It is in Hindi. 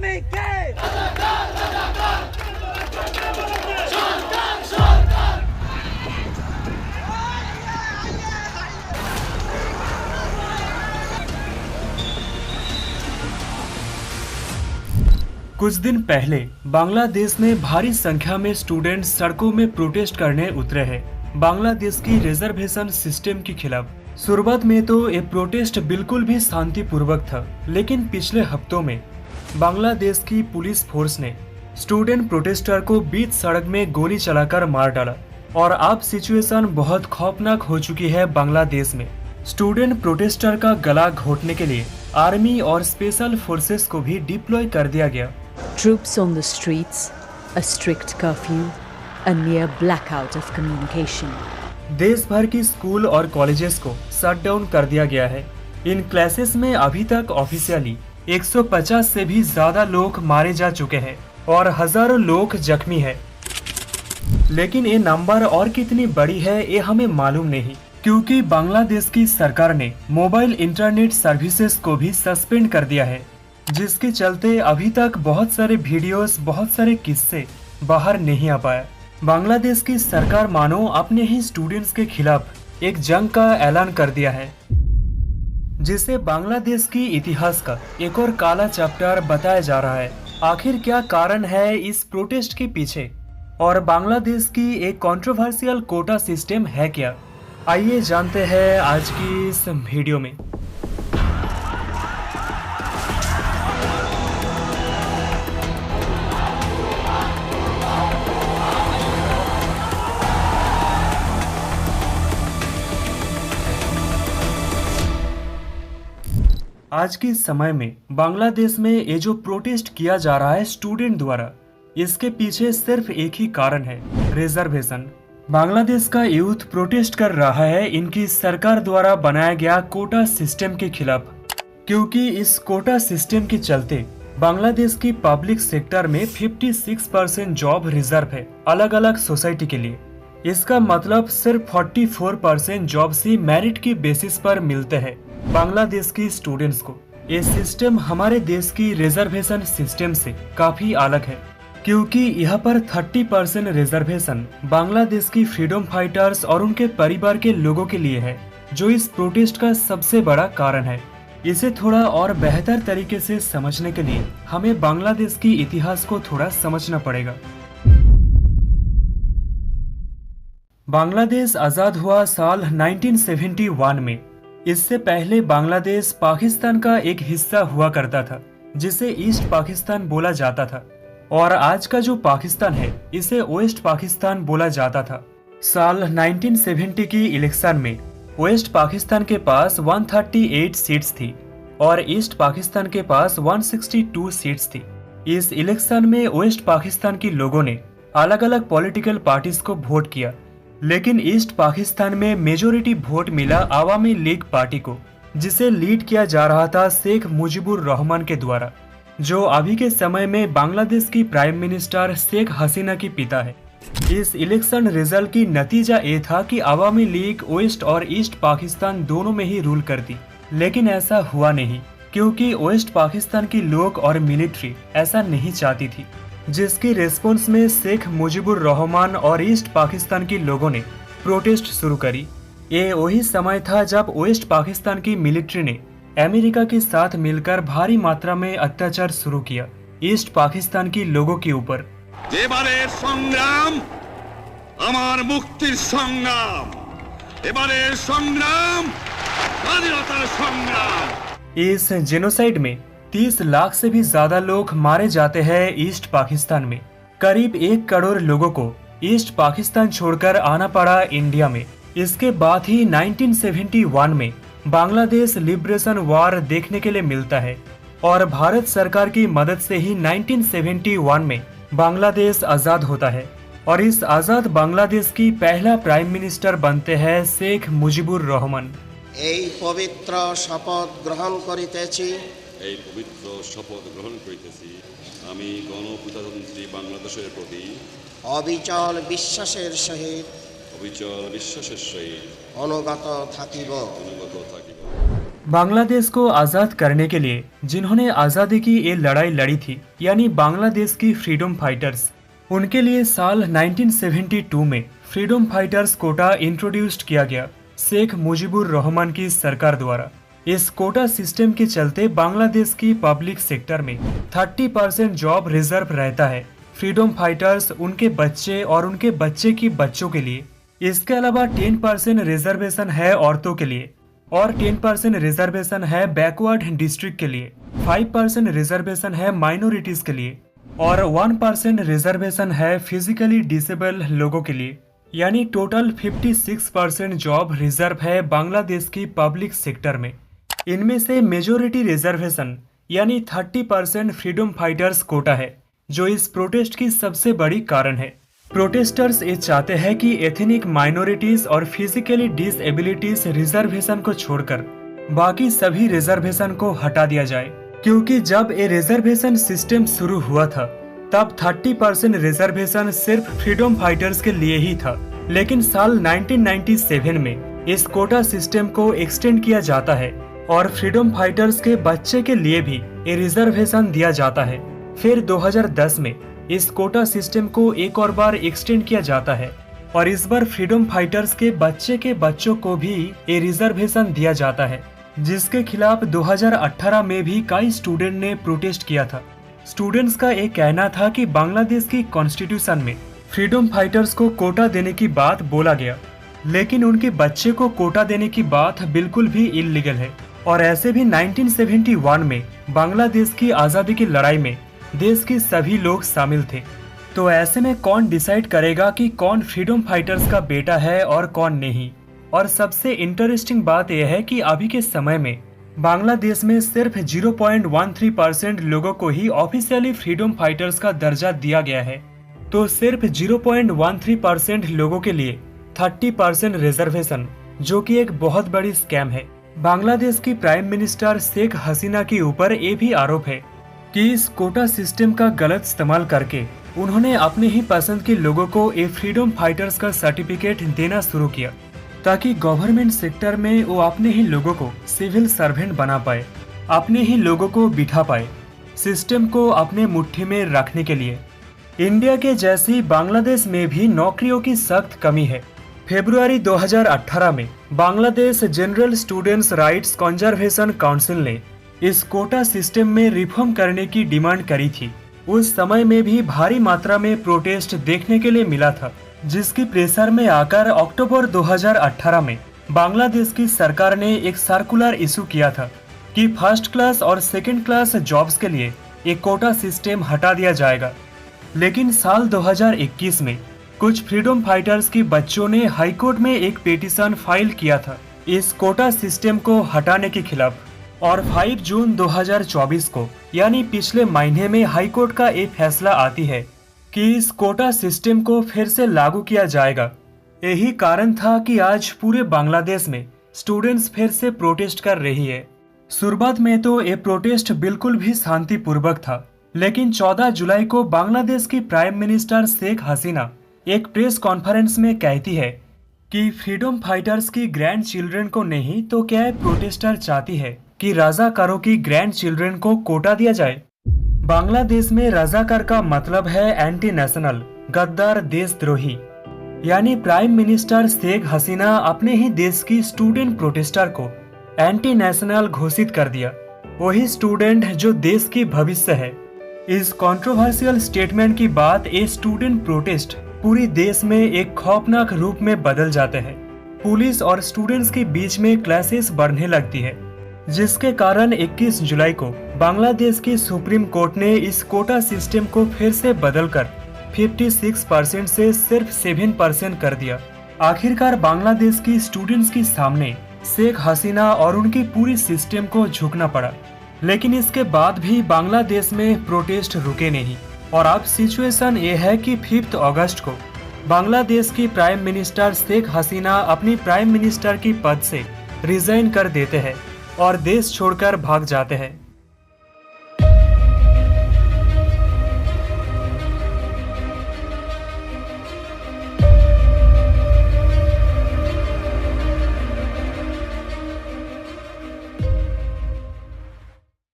শ্রমিককে कुछ दिन पहले बांग्लादेश में भारी संख्या में स्टूडेंट सड़कों में प्रोटेस्ट करने उतरे हैं बांग्लादेश की रिजर्वेशन सिस्टम के खिलाफ। शुरुआत में तो ये प्रोटेस्ट बिल्कुल भी शांतिपूर्वक था, लेकिन पिछले हफ्तों में बांग्लादेश की पुलिस फोर्स ने स्टूडेंट प्रोटेस्टर को बीच सड़क में गोली चलाकर मार डाला और अब सिचुएशन बहुत खौफनाक हो चुकी है बांग्लादेश में। स्टूडेंट प्रोटेस्टर का गला घोटने के लिए आर्मी और स्पेशल फोर्सेस को भी डिप्लॉय कर दिया गया। Troops on the streets, a strict curfew, a near blackout of communication. देश भर की स्कूल और कॉलेजेस को शट डाउन कर दिया गया है। इन क्लासेस में अभी तक ऑफिशियली 150 से भी ज्यादा लोग मारे जा चुके हैं और हजारों लोग जख्मी हैं। लेकिन ये नंबर और कितनी बड़ी है ये हमें मालूम नहीं, क्योंकि बांग्लादेश की सरकार ने मोबाइल इंटरनेट सर्विसेज को भी सस्पेंड कर दिया है, जिसके चलते अभी तक बहुत सारे वीडियोस, बहुत सारे किस्से बाहर नहीं आ पाया। बांग्लादेश की सरकार मानो अपने ही स्टूडेंट्स के खिलाफ एक जंग का ऐलान कर दिया है, जिसे बांग्लादेश की इतिहास का एक और काला चैप्टर बताया जा रहा है। आखिर क्या कारण है इस प्रोटेस्ट के पीछे और बांग्लादेश की एक कंट्रोवर्शियल कोटा सिस्टम है क्या? आइए जानते हैं आज की इस वीडियो में। आज के समय में बांग्लादेश में ये जो प्रोटेस्ट किया जा रहा है स्टूडेंट द्वारा, इसके पीछे सिर्फ एक ही कारण है, रिजर्वेशन। बांग्लादेश का यूथ प्रोटेस्ट कर रहा है इनकी सरकार द्वारा बनाया गया कोटा सिस्टम के खिलाफ, क्योंकि इस कोटा सिस्टम के चलते बांग्लादेश की पब्लिक सेक्टर में 56% जॉब रिजर्व है अलग अलग सोसाइटी के लिए। इसका मतलब सिर्फ 44% जॉब्स ही मेरिट की बेसिस पर मिलते हैं बांग्लादेश की स्टूडेंट्स को। ये सिस्टम हमारे देश की रिजर्वेशन सिस्टम से काफी अलग है, क्योंकि यहाँ पर 30% रिजर्वेशन बांग्लादेश की फ्रीडम फाइटर्स और उनके परिवार के लोगों के लिए है, जो इस प्रोटेस्ट का सबसे बड़ा कारण है। इसे थोड़ा और बेहतर तरीके से समझने के लिए हमें बांग्लादेश की इतिहास को थोड़ा समझना पड़ेगा। बांग्लादेश आजाद हुआ साल 1971 में। इससे पहले बांग्लादेश पाकिस्तान का एक हिस्सा हुआ करता था, जिसे ईस्ट पाकिस्तान बोला जाता था, और आज का जो पाकिस्तान है इसे वेस्ट पाकिस्तान बोला जाता था। साल 1970 की इलेक्शन में वेस्ट पाकिस्तान के पास 138 सीट्स थी और ईस्ट पाकिस्तान के पास 162 सीट्स थी। इस इलेक्शन में वेस्ट पाकिस्तान के लोगों ने अलग अलग पॉलिटिकल पार्टीज को वोट किया, लेकिन ईस्ट पाकिस्तान में मेजोरिटी वोट मिला आवामी लीग पार्टी को, जिसे लीड किया जा रहा था शेख मुजीबुर रहमान के द्वारा, जो अभी के समय में बांग्लादेश की प्राइम मिनिस्टर शेख हसीना की पिता है। इस इलेक्शन रिजल्ट की नतीजा ये था कि आवामी लीग वेस्ट और ईस्ट पाकिस्तान दोनों में ही रूल करती, लेकिन ऐसा हुआ नहीं, क्योंकि वेस्ट पाकिस्तान के लोग और मिलिट्री ऐसा नहीं चाहती थी, जिसकी रेस्पॉन्स में शेख मुजीबुर रहमान और ईस्ट पाकिस्तान के लोगों ने प्रोटेस्ट शुरू करी। ये वही समय था जब वेस्ट पाकिस्तान की मिलिट्री ने अमेरिका के साथ मिलकर भारी मात्रा में अत्याचार शुरू किया ईस्ट पाकिस्तान के लोगों के ऊपर। এবারের সংগ্রাম আমার মুক্তির সংগ্রাম, এবারের সংগ্রাম স্বাধীনতার সংগ্রাম। इस जेनोसाइड में 30 लाख से भी ज्यादा लोग मारे जाते हैं ईस्ट पाकिस्तान में। करीब 1 करोड़ लोगों को ईस्ट पाकिस्तान छोड़कर आना पड़ा इंडिया में। इसके बाद ही 1971 में बांग्लादेश लिबरेशन वॉर देखने के लिए मिलता है और भारत सरकार की मदद से ही 1971 में बांग्लादेश आजाद होता है और इस आजाद बांग्लादेश की पहला प्राइम मिनिस्टर बनते हैं शेख मुजीबुर रहमान। এই পবিত্র শপথ গ্রহণ করিতেছি আমি গণপ্রজাতন্ত্রী বাংলাদেশের প্রতি অবিচল বিশ্বাসের সহিত অনুগত থাকিব। बांग्लादेश को आज़ाद करने के लिए जिन्होंने आज़ादी की ये लड़ाई लड़ी थी, यानी बांग्लादेश की फ्रीडम फाइटर्स, उनके लिए साल 1972 में फ्रीडम फाइटर्स कोटा इंट्रोड्यूस्ड किया गया शेख मुजीबुर रहमान की सरकार द्वारा। इस कोटा सिस्टम के चलते बांग्लादेश की पब्लिक सेक्टर में 30% जॉब रिजर्व रहता है फ्रीडम फाइटर्स, उनके बच्चे और उनके बच्चे की बच्चों के लिए। इसके अलावा 10% रिजर्वेशन है औरतों के लिए और 10% रिजर्वेशन है बैकवर्ड डिस्ट्रिक्ट के लिए, 5% रिजर्वेशन है माइनॉरिटीज के लिए और 1% रिजर्वेशन है फिजिकली डिसेबल लोगों के लिए। यानी टोटल 56% जॉब रिजर्व है बांग्लादेश की पब्लिक सेक्टर में। इनमें से मेजोरिटी रिजर्वेशन यानी 30% फ्रीडम फाइटर्स कोटा है, जो इस प्रोटेस्ट की सबसे बड़ी कारण है। प्रोटेस्टर्स ये चाहते हैं कि एथनिक माइनॉरिटीज और फिजिकली डिसेबिलिटीज रिजर्वेशन को छोड़कर बाकी सभी रिजर्वेशन को हटा दिया जाए, क्योंकि जब ये रिजर्वेशन सिस्टम शुरू हुआ था तब 30% रिजर्वेशन सिर्फ फ्रीडम फाइटर्स के लिए ही था। लेकिन साल 1997 में इस कोटा सिस्टम को एक्सटेंड किया जाता है और फ्रीडम फाइटर्स के बच्चे के लिए भी ये रिजर्वेशन दिया जाता है। फिर 2010 में इस कोटा सिस्टम को एक और बार एक्सटेंड किया जाता है और इस बार फ्रीडम फाइटर्स के बच्चों को भी ये रिजर्वेशन दिया जाता है, जिसके खिलाफ 2018 में भी कई स्टूडेंट ने प्रोटेस्ट किया था। स्टूडेंट्स का ये कहना था कि बांग्लादेश की कॉन्स्टिट्यूशन में फ्रीडम फाइटर्स को कोटा देने की बात बोला गया, लेकिन उनके बच्चे को कोटा देने की बात बिल्कुल भी इल्लीगल है। और ऐसे भी 1971 में बांग्लादेश की आज़ादी की लड़ाई में देश के सभी लोग शामिल थे। तो ऐसे में कौन डिसाइड करेगा कि कौन फ्रीडम फाइटर्स का बेटा है और कौन नहीं। और सबसे इंटरेस्टिंग बात यह है कि अभी के समय में बांग्लादेश में सिर्फ 0.13% लोगों को ही ऑफिशियली फ्रीडम फाइटर्स का दर्जा दिया गया है। तो सिर्फ 0.13% लोगों के लिए 30% रिजर्वेशन, जो कि एक बहुत बड़ी स्कैम है। बांग्लादेश की प्राइम मिनिस्टर शेख हसीना के ऊपर ये भी आरोप है कि इस कोटा सिस्टम का गलत इस्तेमाल करके उन्होंने अपने ही पसंद के लोगों को ये फ्रीडम फाइटर्स का सर्टिफिकेट देना शुरू किया, ताकि गवर्नमेंट सेक्टर में वो अपने ही लोगों को सिविल सर्वेंट बना पाए, अपने ही लोगों को बिठा पाए, सिस्टम को अपने मुट्ठी में रखने के लिए। इंडिया के जैसी बांग्लादेश में भी नौकरियों की सख्त कमी है। फरवरी 2018 में Bangladesh general students rights conservation council ने इस कोटा सिस्टम में रिफॉर्म करने की डिमांड करी थी। उस समय में भी भारी मात्रा में प्रोटेस्ट देखने के लिए मिला था, जिसकी प्रेशर में आकर अक्टूबर 2018 में बांग्लादेश की सरकार ने एक सर्कुलर इशू किया था कि फर्स्ट क्लास और सेकंड क्लास जॉब्स के लिए एक कोटा सिस्टम हटा दिया जाएगा। लेकिन साल 2021 में कुछ फ्रीडम फाइटर्स के बच्चों ने हाईकोर्ट में एक पिटीशन फाइल किया था इस कोटा सिस्टम को हटाने के खिलाफ, और 5 जून 2024 को यानी पिछले महीने में हाईकोर्ट का एक फैसला आती है कि इस कोटा सिस्टम को फिर से लागू किया जाएगा। यही कारण था कि आज पूरे बांग्लादेश में स्टूडेंट्स फिर से प्रोटेस्ट कर रही है। शुरुआत में तो ये प्रोटेस्ट बिल्कुल भी शांतिपूर्वक था, लेकिन 14 जुलाई को बांग्लादेश की प्राइम मिनिस्टर शेख हसीना एक प्रेस कॉन्फ्रेंस में कहती है कि फ्रीडम फाइटर्स की ग्रैंड चिल्ड्रन को नहीं तो क्या है प्रोटेस्टर चाहती है कि रजाकारों की ग्रैंड चिल्ड्रन को कोटा दिया जाए। बांग्लादेश में रजाकार का मतलब है एंटी नेशनल, गद्दार, देशद्रोही। यानी प्राइम मिनिस्टर शेख हसीना अपने ही देश की स्टूडेंट प्रोटेस्टर को एंटी नेशनल घोषित कर दिया, वही स्टूडेंट जो देश की भविष्य है। इस कंट्रोवर्शियल स्टेटमेंट की बात ये स्टूडेंट प्रोटेस्ट पूरी देश में एक खौफनाक रूप में बदल जाते हैं। पुलिस और स्टूडेंट्स के बीच में क्लैशेस बढ़ने लगती है, जिसके कारण 21 जुलाई को बांग्लादेश की सुप्रीम कोर्ट ने इस कोटा सिस्टम को फिर से बदलकर 56% से सिर्फ 7% कर दिया। आखिरकार बांग्लादेश की स्टूडेंट्स के सामने शेख हसीना और उनकी पूरी सिस्टम को झुकना पड़ा। लेकिन इसके बाद भी बांग्लादेश में प्रोटेस्ट रुके नहीं, और अब सिचुएशन ये है कि 5 अगस्त को बांग्लादेश की प्राइम मिनिस्टर शेख हसीना अपनी प्राइम मिनिस्टर की पद से रिजाइन कर देते हैं और देश छोड़कर भाग जाते हैं।